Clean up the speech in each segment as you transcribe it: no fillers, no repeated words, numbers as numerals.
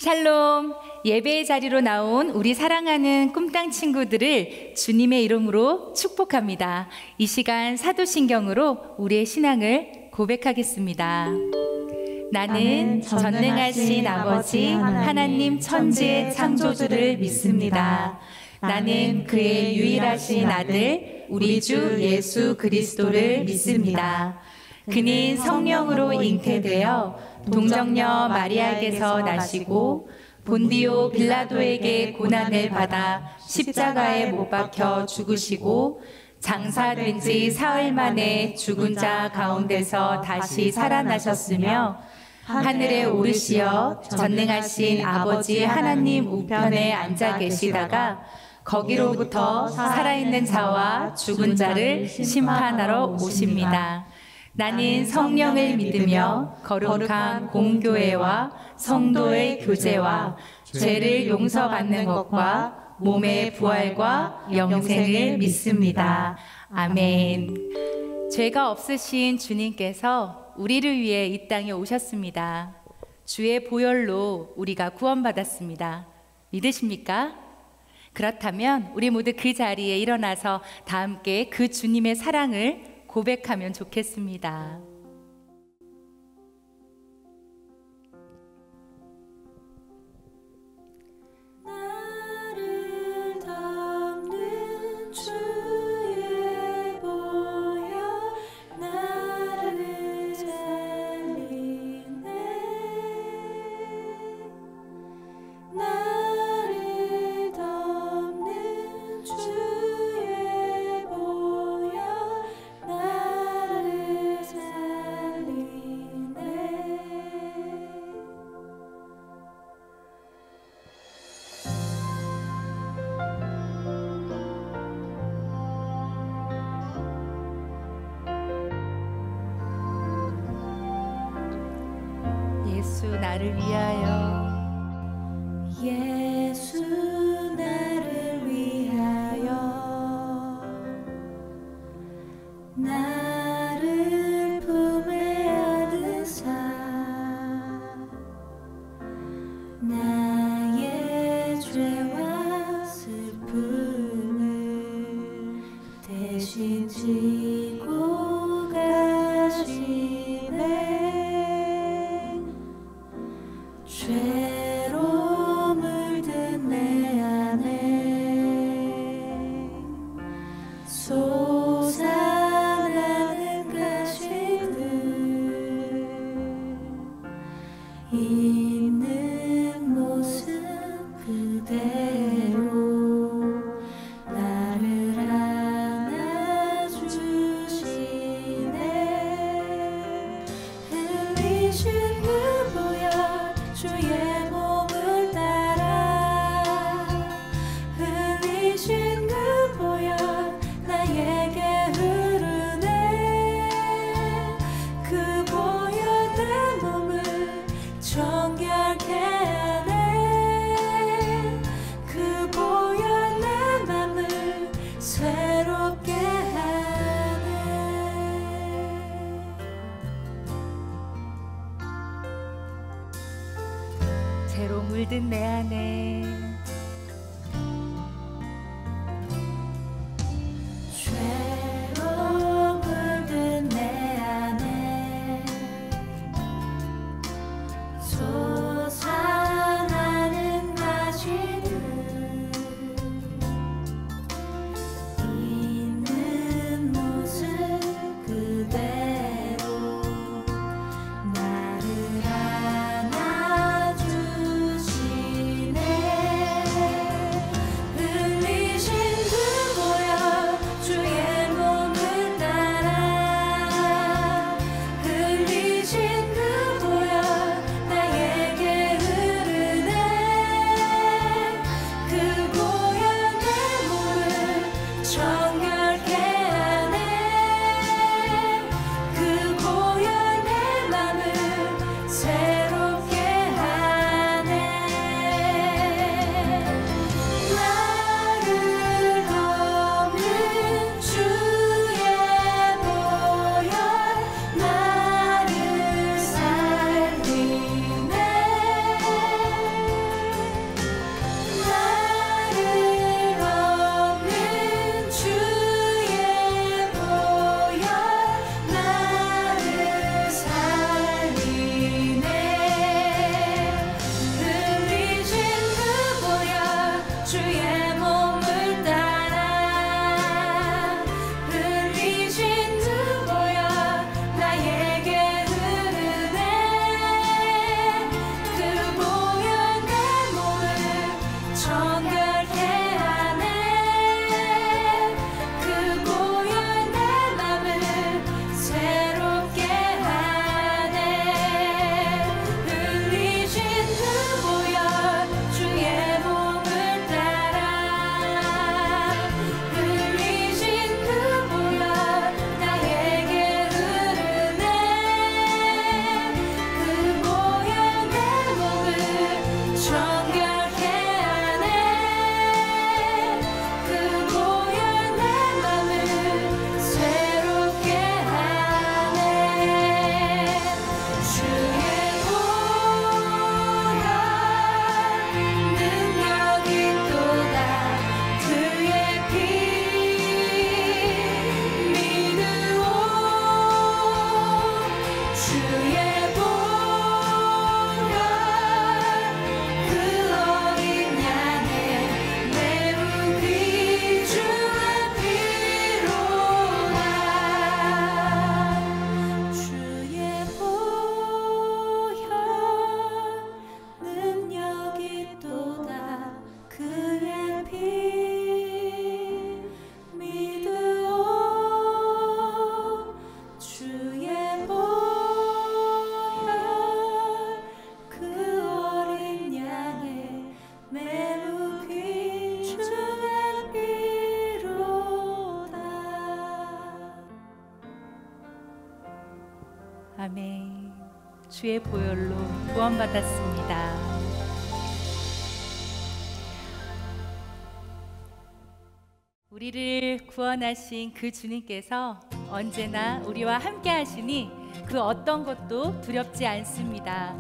샬롬, 예배의 자리로 나온 우리 사랑하는 꿈땅 친구들을 주님의 이름으로 축복합니다. 이 시간 사도신경으로 우리의 신앙을 고백하겠습니다. 나는 전능하신 아버지 하나님 천지의 창조주를 믿습니다. 나는 그의 유일하신 아들 우리 주 예수 그리스도를 믿습니다. 그는 성령으로 잉태되어 동정녀 마리아에게서 나시고 본디오 빌라도에게 고난을 받아 십자가에 못 박혀 죽으시고 장사된 지 사흘 만에 죽은 자 가운데서 다시 살아나셨으며 하늘에 오르시어 전능하신 아버지 하나님 우편에 앉아 계시다가 거기로부터 살아있는 자와 죽은 자를 심판하러 오십니다. 나는 성령을 믿으며 거룩한 공교회와 성도의 교제와 죄를 용서받는 것과 몸의 부활과 영생을 믿습니다. 아멘. 죄가 없으신 주님께서 우리를 위해 이 땅에 오셨습니다. 주의 보혈로 우리가 구원받았습니다. 믿으십니까? 그렇다면 우리 모두 그 자리에 일어나서 다 함께 그 주님의 사랑을 고백하면 좋겠습니다. 나를 덮는 주의 보혈 나를 살리네. 나를 덮는 주의 보혈 나를 살리네. 예수 나를 위하여 예수 나를 위하여 나를 품에 안으사 나의 죄와 슬픔을 대신 지고 가시네. 죄로 물든 내 안에 솟아나는 가시들 있는 모습 그대로 나를 안아주시네. 흘리신 그 보혈 주의 몸을 따라 흘리신 그 보혈 나에게 흐르네. 그 보혈 내 몸을 정결케 하네. 그 보혈 내 맘을 새롭게 하네. 죄로 물든 내 안에 죄로 물든 내 안에 솟아나는 가시들 있는 모습 그대로 나를 안아주시네. 주의 보혈로 구원받았습니다. 우리를 구원하신 그 주님께서 언제나 우리와 함께 하시니 그 어떤 것도 두렵지 않습니다.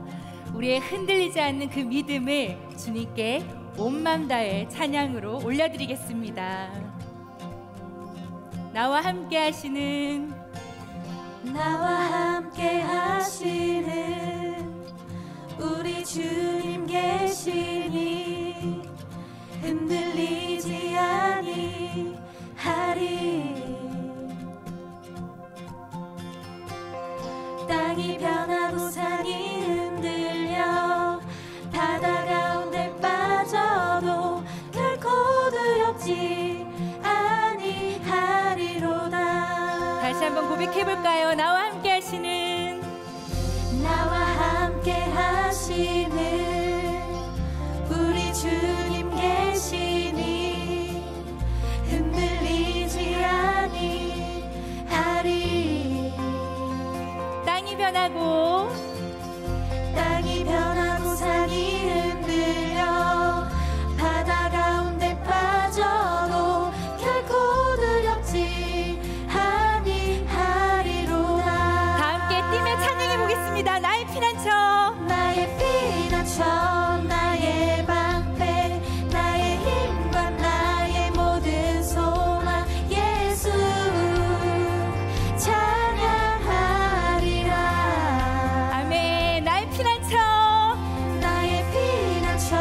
우리의 흔들리지 않는 그 믿음을 주님께 온 맘 다해 찬양으로 올려드리겠습니다. 나와 함께 하시는 우리 주님 계시니 흔들리지 아니하리. 땅이 변하고 산이 흔들려 바다 가운데 빠져도 결코 두렵지 아니하리로다. 다시 한번 고백해볼까요? 나와 함께 하시는 우리 주님 계시니 흔들리지 아니하리. 땅이 변하고 산이 흔들려 바다 가운데 빠져도 결코 두렵지 아니하리로다. 다 함께 뛰며 찬양해보겠습니다. 나의 피난처, 나의 피난처, 나의 방패, 나의 힘과 나의 모든 소망, 예수 찬양하리라. 아멘. 나의 피난처, 나의 피난처,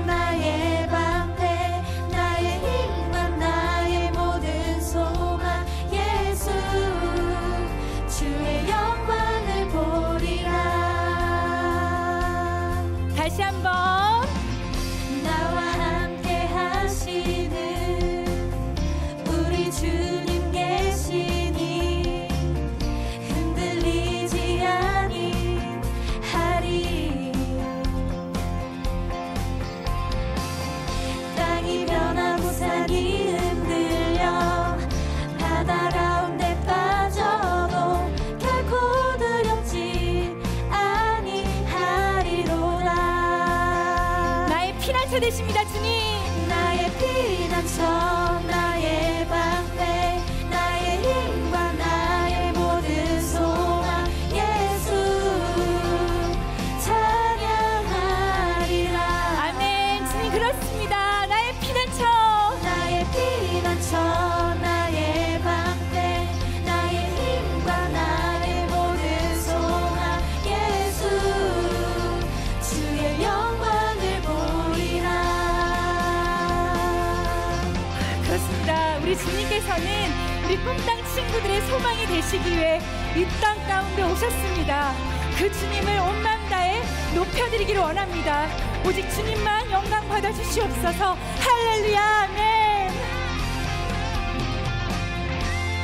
나의 방패, 나의 힘과 나의 모든 소망, 예수 주의 영광을 보리라. 다시 한번 나와 함께 하시는 우리 주님 계시니 흔들리지 아니하리. 땅이 변하고 산이 흔들려 바다 가운데 빠져도 결코 두렵지 아니하리로다. 나의 피난처 되십니다, 주님. 나의 피난처, 나의 방패, 나의 힘과 나의 모든 소망, 예수 찬양하리라. 아멘. 주님 그렇습니다. 나의 피난처, 나의 피난처, 나의 방패, 나의 힘과 나의 모든 소망, 예수 주의 영광을 보리라. 그렇습니다. 우리 주님께서는 우리 꿈땅 친구들의 소망이 되시기 위해 이 땅 가운데 오셨습니다. 그 주님을 온 마음 다해 높여드리기를 원합니다. 오직 주님만 영광 받아 주시옵소서. 할렐루야. 아멘.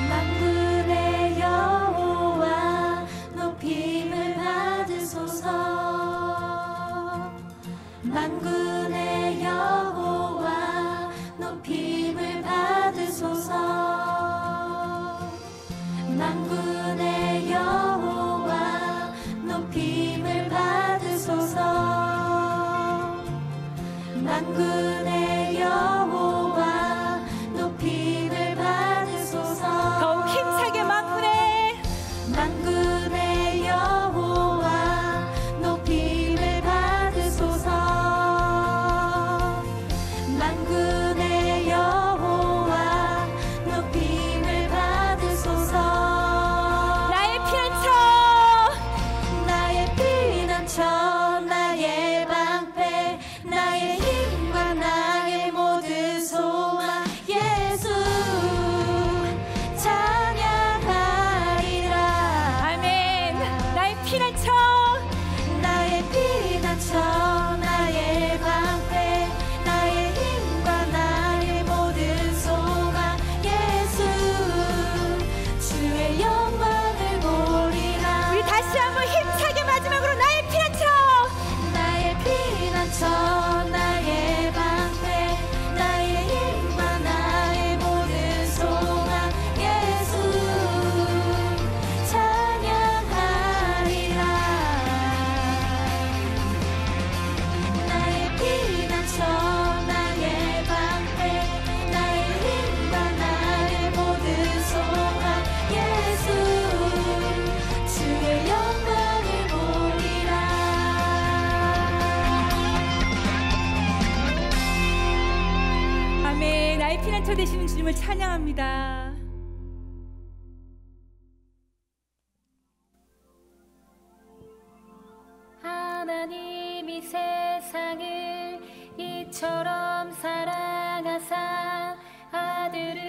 만군의 여호와 높임을 받으소서. 만군의 여호와 높임을 받으소서. 만군의 여호와 높임을 받으소서. 만군의 여호와 높임을 받으소서. 더욱 힘차게 만군의 여호와 높임을 받으소서. 피난처 되시는 주님을 찬양합니다. 하나님이 세상을 이처럼 사랑하사 아들을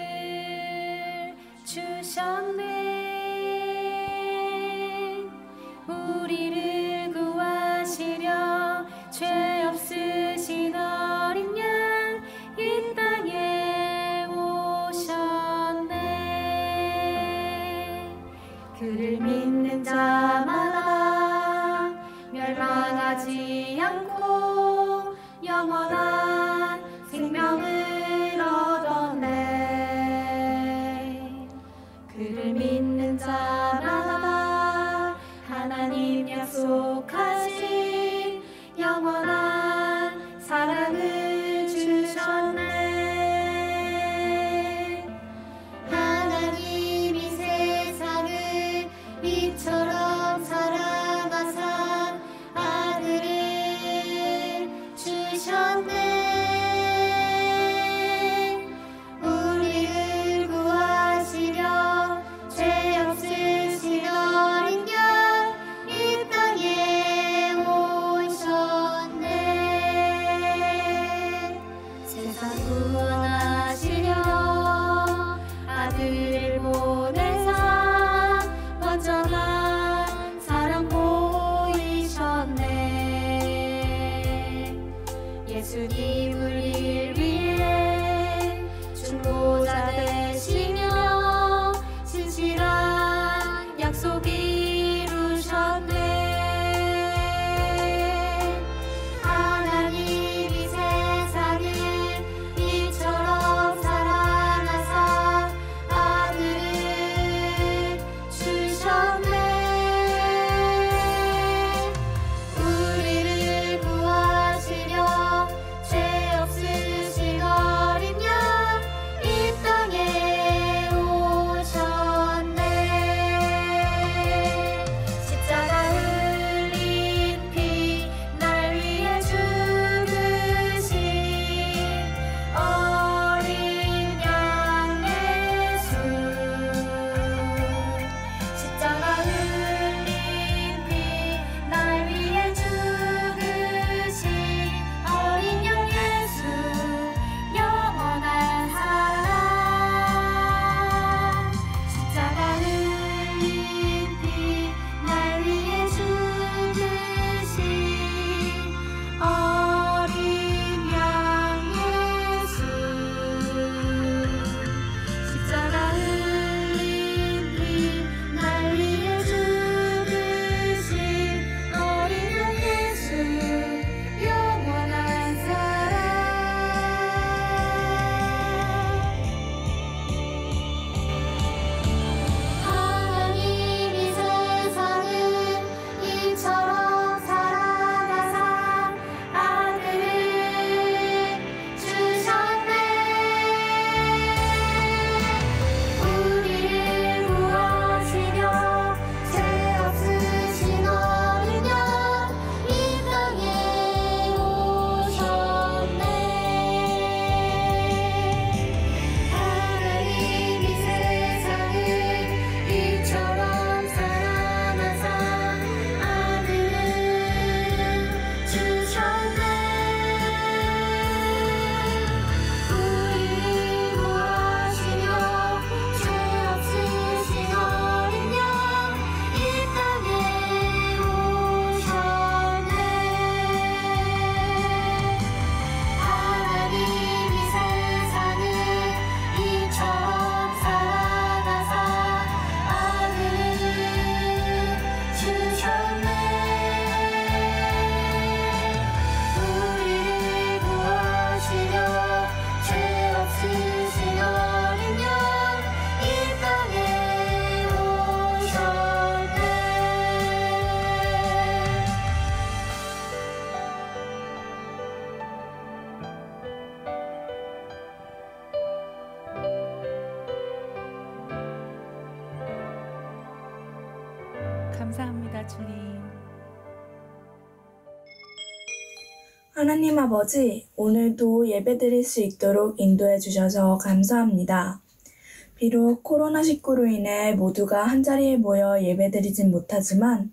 주셨네. 우리를 구하시려 죄 없으신 어린 양 이 땅에 오셨네. 그를 믿는 자마다 멸망하지 않고 영원한 생명을 얻었네. 그를 믿는 자마다 하나님 약속하신 영원한 사랑을 주셨네. 하나님이 세상을 이처럼 사랑하사 아들을 주셨네. 우리를 구하시려 죄 없으신 어린 양 이 땅에 오셨네. 세상 구원하시려 아들을 보내사 완전한 사랑 보이셨네. 예수님 우리를 위해 중보자 되시며 신실한 약속 이루셨네. 하나님이 세상을 이처럼 사랑하사 아들을 주셨네. 우리를 구하시려 죄 없으신 어린 양 이 땅에 오셨네. 십자가 흘린 피 날 위해 죽으신 어린 양 예수. 십자가 흘린 피 날 위해 죽으신 어린 양 예수. 영원한 사랑. 십자가 흘린 피 날 위해 죽으신 어린 양 예수. 십자가 흘린 피 날 위해 죽으신 어린 양 예수. 영원한 사랑. 하나님이 세상을 이처럼 사랑하사 아들을 주셨네. 우리를 구하시려 죄 없으신 어린 양 이 땅에 오셨네. 하나님이 세상을 이처럼 사랑하사 아들을 주셨네. 우리를 구하시려 죄 없으신 어린 양 이 땅에 오셨네. 하나님이 세상을 이처럼 사랑하사 아들을 주셨네. 우리를 구하시려 죄 없으신 어린 양 이 땅에 오셨네. 감사합니다, 주님. 하나님 아버지, 오늘도 예배드릴 수 있도록 인도해 주셔서 감사합니다. 비록 코로나19로 인해 모두가 한자리에 모여 예배드리진 못하지만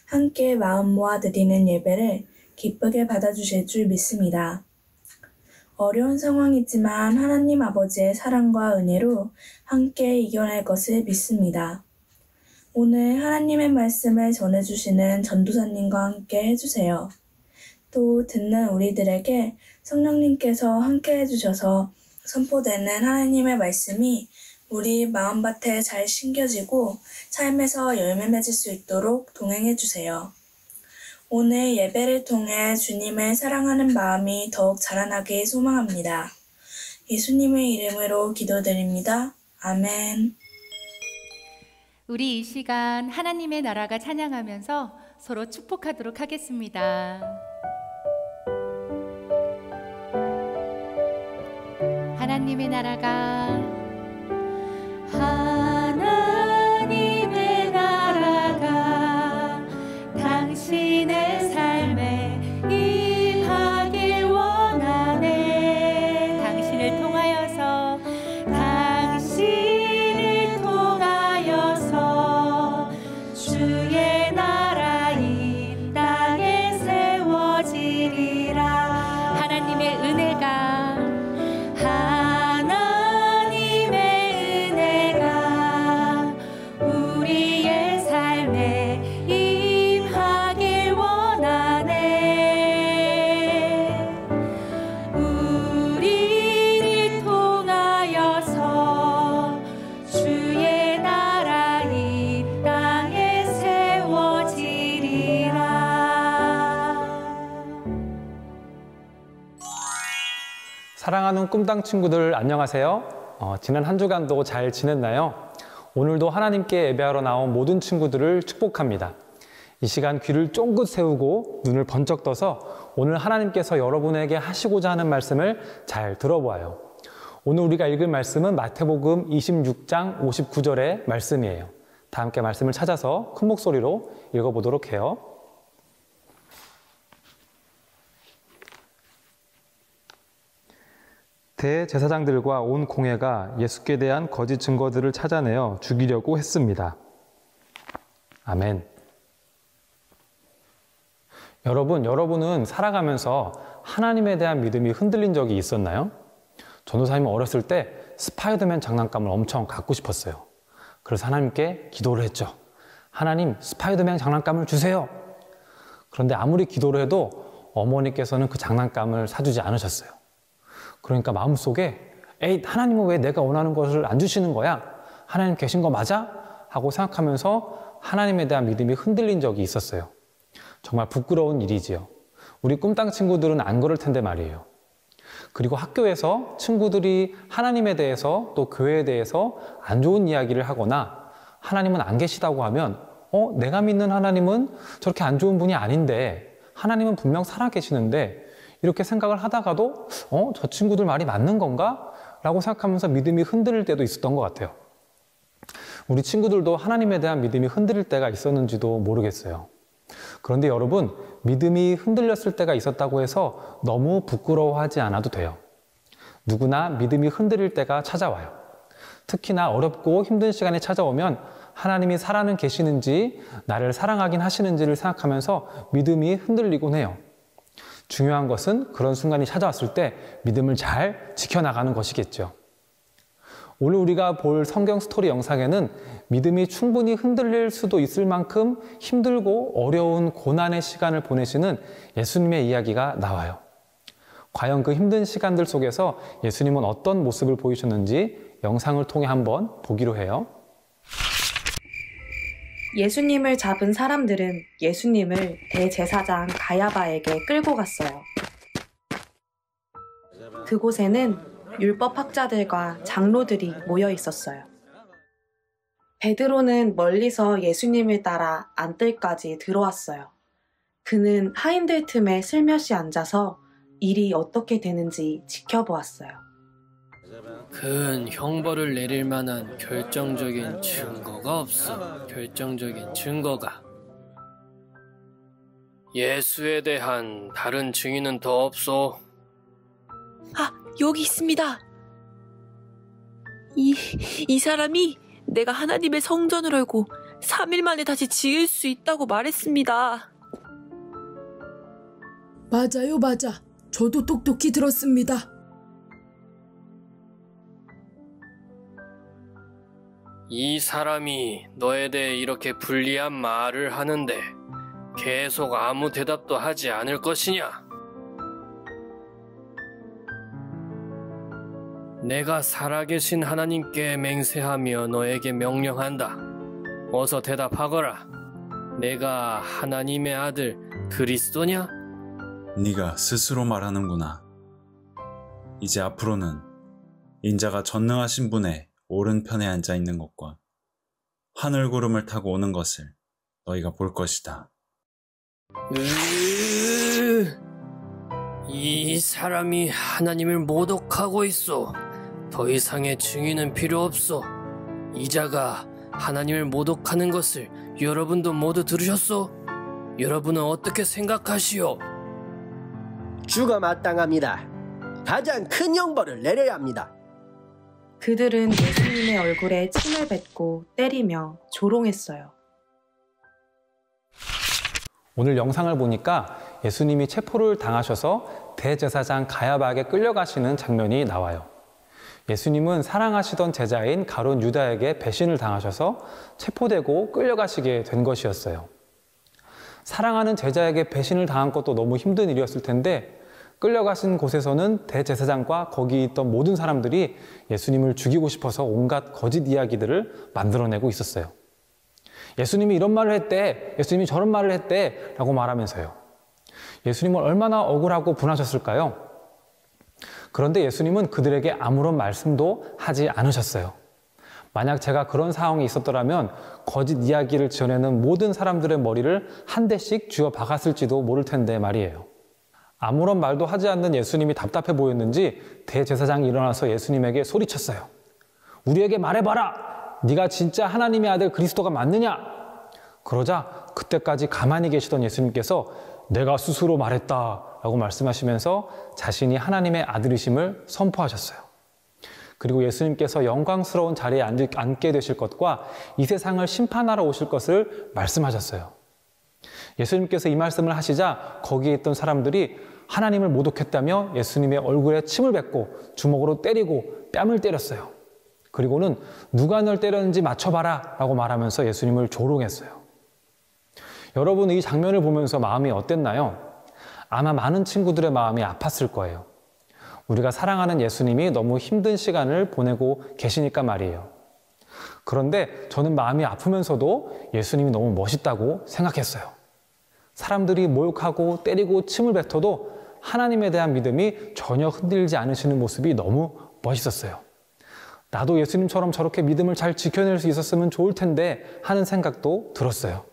함께 마음 모아 드리는 예배를 기쁘게 받아주실 줄 믿습니다. 어려운 상황이지만 하나님 아버지의 사랑과 은혜로 함께 이겨낼 것을 믿습니다. 오늘 하나님의 말씀을 전해주시는 전도사님과 함께 해주세요. 또 듣는 우리들에게 성령님께서 함께 해주셔서 선포되는 하나님의 말씀이 우리 마음밭에 잘 심겨지고 삶에서 열매 맺을 수 있도록 동행해주세요. 오늘 예배를 통해 주님을 사랑하는 마음이 더욱 자라나길 소망합니다. 예수님의 이름으로 기도드립니다. 아멘. 우리 이 시간 하나님의 나라가 찬양하면서 서로 축복하도록 하겠습니다. 하나님의 나라가 하나님의 나라가 당신의 삶에 임하길 원하네. 당신을 통하여서 주의 나라 이 땅에 세워지리라. 하나님의 은혜가 우리의 삶에 임하길 원하네. 우리를 통하여서 주의 나라 이 땅에 세워지리라. 사랑하는 꿈당 친구들 안녕하세요. 지난 한 주간도 잘 지냈나요? 오늘도 하나님께 예배하러 나온 모든 친구들을 축복합니다. 이 시간 귀를 쫑긋 세우고 눈을 번쩍 떠서 오늘 하나님께서 여러분에게 하시고자 하는 말씀을 잘 들어보아요. 오늘 우리가 읽을 말씀은 마태복음 26장 59절의 말씀이에요. 다 함께 말씀을 찾아서 큰 목소리로 읽어보도록 해요. 대제사장들과 온 공회가 예수께 대한 거짓 증거들을 찾아내어 죽이려고 했습니다. 아멘. 여러분은 살아가면서 하나님에 대한 믿음이 흔들린 적이 있었나요? 전도사님은 어렸을 때 스파이더맨 장난감을 엄청 갖고 싶었어요. 그래서 하나님께 기도를 했죠. 하나님, 스파이더맨 장난감을 주세요. 그런데 아무리 기도를 해도 어머니께서는 그 장난감을 사주지 않으셨어요. 그러니까 마음속에 에이, 하나님은 왜 내가 원하는 것을 안 주시는 거야? 하나님 계신 거 맞아? 하고 생각하면서 하나님에 대한 믿음이 흔들린 적이 있었어요. 정말 부끄러운 일이지요. 우리 꿈땅 친구들은 안 그럴 텐데 말이에요. 그리고 학교에서 친구들이 하나님에 대해서 또 교회에 대해서 안 좋은 이야기를 하거나 하나님은 안 계시다고 하면 내가 믿는 하나님은 저렇게 안 좋은 분이 아닌데 하나님은 분명 살아계시는데 이렇게 생각을 하다가도 저 친구들 말이 맞는 건가? 라고 생각하면서 믿음이 흔들릴 때도 있었던 것 같아요. 우리 친구들도 하나님에 대한 믿음이 흔들릴 때가 있었는지도 모르겠어요. 그런데 여러분, 믿음이 흔들렸을 때가 있었다고 해서 너무 부끄러워하지 않아도 돼요. 누구나 믿음이 흔들릴 때가 찾아와요. 특히나 어렵고 힘든 시간이 찾아오면 하나님이 살아는 계시는지 나를 사랑하긴 하시는지를 생각하면서 믿음이 흔들리곤 해요. 중요한 것은 그런 순간이 찾아왔을 때 믿음을 잘 지켜나가는 것이겠죠. 오늘 우리가 볼 성경 스토리 영상에는 믿음이 충분히 흔들릴 수도 있을 만큼 힘들고 어려운 고난의 시간을 보내시는 예수님의 이야기가 나와요. 과연 그 힘든 시간들 속에서 예수님은 어떤 모습을 보이셨는지 영상을 통해 한번 보기로 해요. 예수님을 잡은 사람들은 예수님을 대제사장 가야바에게 끌고 갔어요. 그곳에는 율법학자들과 장로들이 모여 있었어요. 베드로는 멀리서 예수님을 따라 안뜰까지 들어왔어요. 그는 하인들 틈에 슬며시 앉아서 일이 어떻게 되는지 지켜보았어요. 큰 형벌을 내릴 만한 결정적인 증거가 없어. 결정적인 증거가. 예수에 대한 다른 증인은 더 없소? 아, 여기 있습니다. 이 사람이 내가 하나님의 성전을 열고 3일 만에 다시 지을 수 있다고 말했습니다. 맞아요, 맞아. 저도 똑똑히 들었습니다. 이 사람이 너에 대해 이렇게 불리한 말을 하는데 계속 아무 대답도 하지 않을 것이냐? 내가 살아계신 하나님께 맹세하며 너에게 명령한다. 어서 대답하거라. 내가 하나님의 아들 그리스도냐? 네가 스스로 말하는구나. 이제 앞으로는 인자가 전능하신 분의 오른편에 앉아 있는 것과 하늘 구름을 타고 오는 것을 너희가 볼 것이다. 이 사람이 하나님을 모독하고 있어. 더 이상의 증인은 필요 없어. 이자가 하나님을 모독하는 것을 여러분도 모두 들으셨소? 여러분은 어떻게 생각하시오? 주가 마땅합니다. 가장 큰 형벌을 내려야 합니다. 그들은 예수님의 얼굴에 침을 뱉고 때리며 조롱했어요. 오늘 영상을 보니까 예수님이 체포를 당하셔서 대제사장 가야바에게 끌려가시는 장면이 나와요. 예수님은 사랑하시던 제자인 가룟 유다에게 배신을 당하셔서 체포되고 끌려가시게 된 것이었어요. 사랑하는 제자에게 배신을 당한 것도 너무 힘든 일이었을 텐데 끌려가신 곳에서는 대제사장과 거기 있던 모든 사람들이 예수님을 죽이고 싶어서 온갖 거짓 이야기들을 만들어내고 있었어요. 예수님이 이런 말을 했대, 예수님이 저런 말을 했대 라고 말하면서요. 예수님은 얼마나 억울하고 분하셨을까요? 그런데 예수님은 그들에게 아무런 말씀도 하지 않으셨어요. 만약 제가 그런 상황이 있었더라면 거짓 이야기를 지어내는 모든 사람들의 머리를 한 대씩 쥐어 박았을지도 모를 텐데 말이에요. 아무런 말도 하지 않는 예수님이 답답해 보였는지 대제사장이 일어나서 예수님에게 소리쳤어요. 우리에게 말해봐라! 네가 진짜 하나님의 아들 그리스도가 맞느냐? 그러자 그때까지 가만히 계시던 예수님께서 내가 스스로 말했다 라고 말씀하시면서 자신이 하나님의 아들이심을 선포하셨어요. 그리고 예수님께서 영광스러운 자리에 앉게 되실 것과 이 세상을 심판하러 오실 것을 말씀하셨어요. 예수님께서 이 말씀을 하시자 거기에 있던 사람들이 하나님을 모독했다며 예수님의 얼굴에 침을 뱉고 주먹으로 때리고 뺨을 때렸어요. 그리고는 누가 널 때렸는지 맞춰봐라 라고 말하면서 예수님을 조롱했어요. 여러분, 이 장면을 보면서 마음이 어땠나요? 아마 많은 친구들의 마음이 아팠을 거예요. 우리가 사랑하는 예수님이 너무 힘든 시간을 보내고 계시니까 말이에요. 그런데 저는 마음이 아프면서도 예수님이 너무 멋있다고 생각했어요. 사람들이 모욕하고 때리고 침을 뱉어도 하나님에 대한 믿음이 전혀 흔들리지 않으시는 모습이 너무 멋있었어요. 나도 예수님처럼 저렇게 믿음을 잘 지켜낼 수 있었으면 좋을 텐데 하는 생각도 들었어요.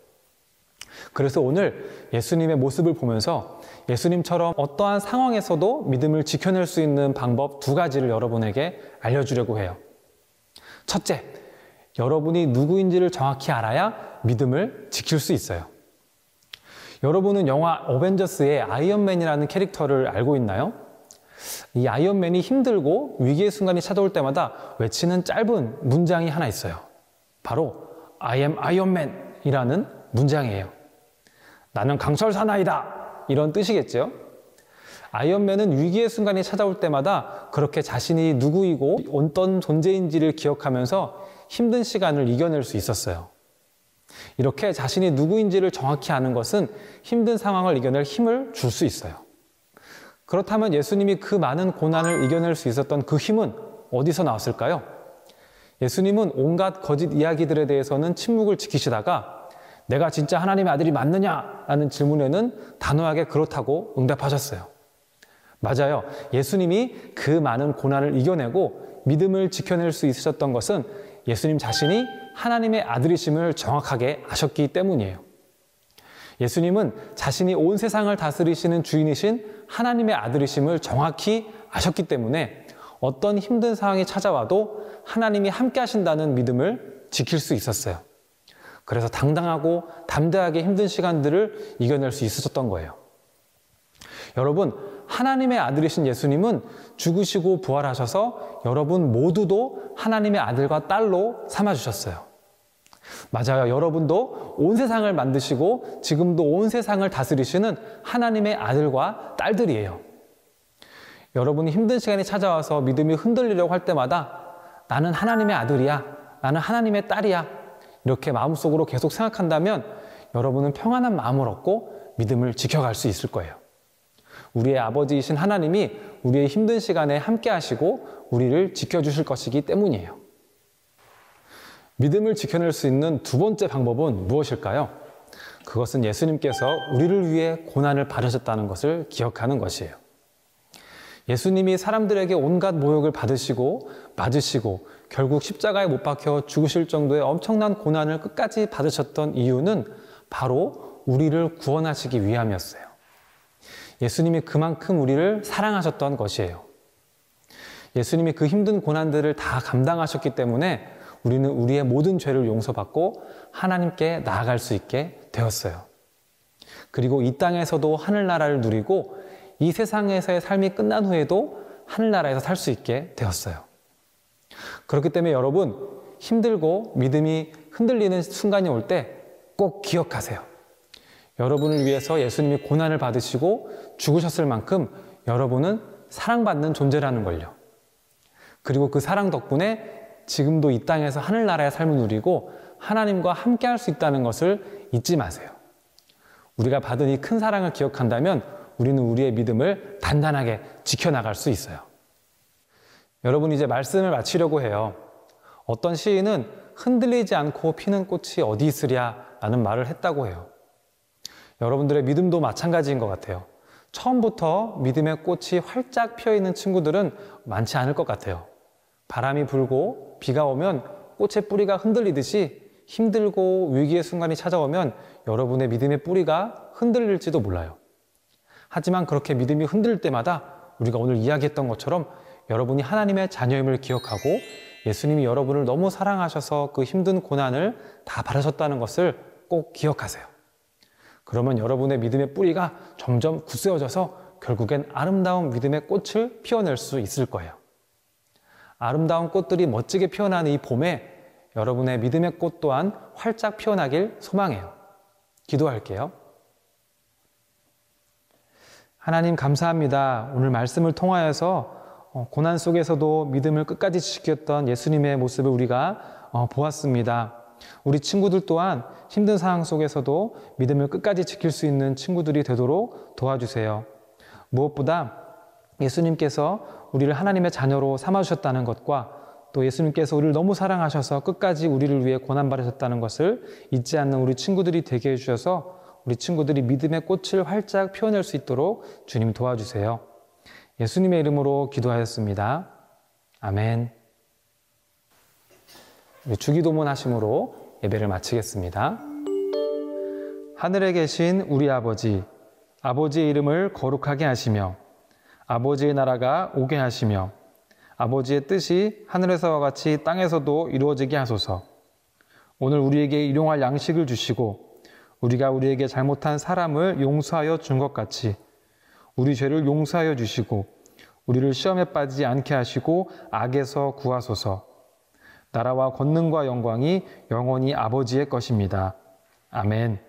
그래서 오늘 예수님의 모습을 보면서 예수님처럼 어떠한 상황에서도 믿음을 지켜낼 수 있는 방법 2가지를 여러분에게 알려주려고 해요. 첫째, 여러분이 누구인지를 정확히 알아야 믿음을 지킬 수 있어요. 여러분은 영화 어벤져스의 아이언맨이라는 캐릭터를 알고 있나요? 이 아이언맨이 힘들고 위기의 순간이 찾아올 때마다 외치는 짧은 문장이 하나 있어요. 바로 I am Iron Man 이라는 문장이에요. 나는 강철사나이다 이런 뜻이겠죠. 아이언맨은 위기의 순간이 찾아올 때마다 그렇게 자신이 누구이고 어떤 존재인지를 기억하면서 힘든 시간을 이겨낼 수 있었어요. 이렇게 자신이 누구인지를 정확히 아는 것은 힘든 상황을 이겨낼 힘을 줄 수 있어요. 그렇다면 예수님이 그 많은 고난을 이겨낼 수 있었던 그 힘은 어디서 나왔을까요? 예수님은 온갖 거짓 이야기들에 대해서는 침묵을 지키시다가 내가 진짜 하나님의 아들이 맞느냐? 라는 질문에는 단호하게 그렇다고 응답하셨어요. 맞아요. 예수님이 그 많은 고난을 이겨내고 믿음을 지켜낼 수 있으셨던 것은 예수님 자신이 하나님의 아들이심을 정확하게 아셨기 때문이에요. 예수님은 자신이 온 세상을 다스리시는 주인이신 하나님의 아들이심을 정확히 아셨기 때문에 어떤 힘든 상황이 찾아와도 하나님이 함께 하신다는 믿음을 지킬 수 있었어요. 그래서 당당하고 담대하게 힘든 시간들을 이겨낼 수 있으셨던 거예요. 여러분, 하나님의 아들이신 예수님은 죽으시고 부활하셔서 여러분 모두도 하나님의 아들과 딸로 삼아주셨어요. 맞아요. 여러분도 온 세상을 만드시고 지금도 온 세상을 다스리시는 하나님의 아들과 딸들이에요. 여러분이 힘든 시간이 찾아와서 믿음이 흔들리려고 할 때마다 나는 하나님의 아들이야, 나는 하나님의 딸이야, 이렇게 마음속으로 계속 생각한다면 여러분은 평안한 마음을 얻고 믿음을 지켜갈 수 있을 거예요. 우리의 아버지이신 하나님이 우리의 힘든 시간에 함께 하시고 우리를 지켜주실 것이기 때문이에요. 믿음을 지켜낼 수 있는 두 번째 방법은 무엇일까요? 그것은 예수님께서 우리를 위해 고난을 받으셨다는 것을 기억하는 것이에요. 예수님이 사람들에게 온갖 모욕을 받으시고 맞으시고 결국 십자가에 못 박혀 죽으실 정도의 엄청난 고난을 끝까지 받으셨던 이유는 바로 우리를 구원하시기 위함이었어요. 예수님이 그만큼 우리를 사랑하셨던 것이에요. 예수님이 그 힘든 고난들을 다 감당하셨기 때문에 우리는 우리의 모든 죄를 용서받고 하나님께 나아갈 수 있게 되었어요. 그리고 이 땅에서도 하늘나라를 누리고 이 세상에서의 삶이 끝난 후에도 하늘나라에서 살 수 있게 되었어요. 그렇기 때문에 여러분, 힘들고 믿음이 흔들리는 순간이 올 때 꼭 기억하세요. 여러분을 위해서 예수님이 고난을 받으시고 죽으셨을 만큼 여러분은 사랑받는 존재라는 걸요. 그리고 그 사랑 덕분에 지금도 이 땅에서 하늘나라의 삶을 누리고 하나님과 함께 할 수 있다는 것을 잊지 마세요. 우리가 받은 이 큰 사랑을 기억한다면 우리는 우리의 믿음을 단단하게 지켜나갈 수 있어요. 여러분, 이제 말씀을 마치려고 해요. 어떤 시인은 흔들리지 않고 피는 꽃이 어디 있으랴 라는 말을 했다고 해요. 여러분들의 믿음도 마찬가지인 것 같아요. 처음부터 믿음의 꽃이 활짝 피어있는 친구들은 많지 않을 것 같아요. 바람이 불고 비가 오면 꽃의 뿌리가 흔들리듯이 힘들고 위기의 순간이 찾아오면 여러분의 믿음의 뿌리가 흔들릴지도 몰라요. 하지만 그렇게 믿음이 흔들릴 때마다 우리가 오늘 이야기했던 것처럼 여러분이 하나님의 자녀임을 기억하고 예수님이 여러분을 너무 사랑하셔서 그 힘든 고난을 다 받으셨다는 것을 꼭 기억하세요. 그러면 여러분의 믿음의 뿌리가 점점 굳세어져서 결국엔 아름다운 믿음의 꽃을 피워낼 수 있을 거예요. 아름다운 꽃들이 멋지게 피어나는 이 봄에 여러분의 믿음의 꽃 또한 활짝 피어나길 소망해요. 기도할게요. 하나님, 감사합니다. 오늘 말씀을 통하여서 고난 속에서도 믿음을 끝까지 지켰던 예수님의 모습을 우리가 보았습니다. 우리 친구들 또한 힘든 상황 속에서도 믿음을 끝까지 지킬 수 있는 친구들이 되도록 도와주세요. 무엇보다 예수님께서 우리를 하나님의 자녀로 삼아주셨다는 것과 또 예수님께서 우리를 너무 사랑하셔서 끝까지 우리를 위해 고난받으셨다는 것을 잊지 않는 우리 친구들이 되게 해주셔서 우리 친구들이 믿음의 꽃을 활짝 피워낼 수 있도록 주님 도와주세요. 예수님의 이름으로 기도하였습니다. 아멘. 우리 주기도문 하심으로 예배를 마치겠습니다. 하늘에 계신 우리 아버지, 아버지의 이름을 거룩하게 하시며 아버지의 나라가 오게 하시며 아버지의 뜻이 하늘에서와 같이 땅에서도 이루어지게 하소서. 오늘 우리에게 일용할 양식을 주시고 우리가 우리에게 잘못한 사람을 용서하여 준 것 같이 우리 죄를 용서하여 주시고 우리를 시험에 빠지지 않게 하시고 악에서 구하소서. 나라와 권능과 영광이 영원히 아버지의 것입니다. 아멘.